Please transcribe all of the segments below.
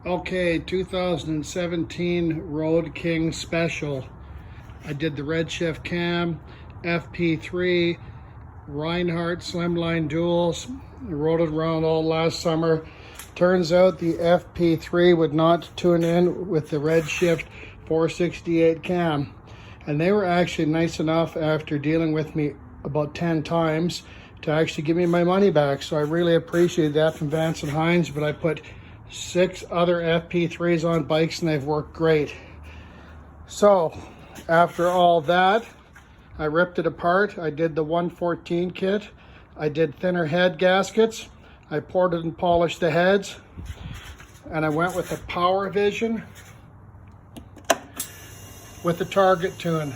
Okay, 2017 Road King Special. I did the Redshift cam, FP3, Rinehart Slimline duals. I rode it around all last summer. Turns out the FP3 would not tune in with the Redshift 468 cam. And they were actually nice enough after dealing with me about 10 times to actually give me my money back. So I really appreciate that from Vance and Hines, but I put 6 other FP3s on bikes and they've worked great. So after all that, I ripped it apart. I did the 114 kit. I did thinner head gaskets. I ported and polished the heads. And I went with the Powervision with the target tune.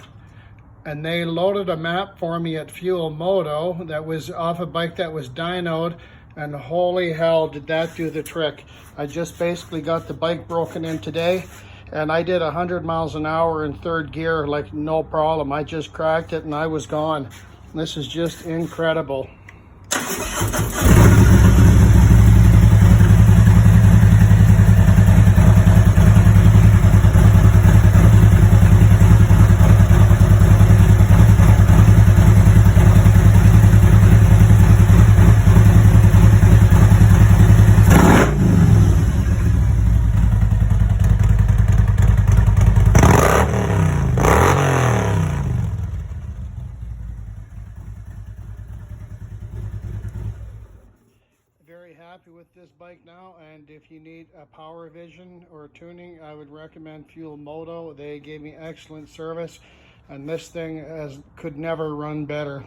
And they loaded a map for me at Fuel Moto that was off a bike that was dynoed, and holy hell did that do the trick. I just basically got the bike broken in today, and I did 100 miles an hour in third gear like no problem. I just cracked it and I was gone. This is just incredible. Very happy with this bike now, and if you need a Powervision or tuning, I would recommend Fuel Moto. They gave me excellent service, and this thing could never run better.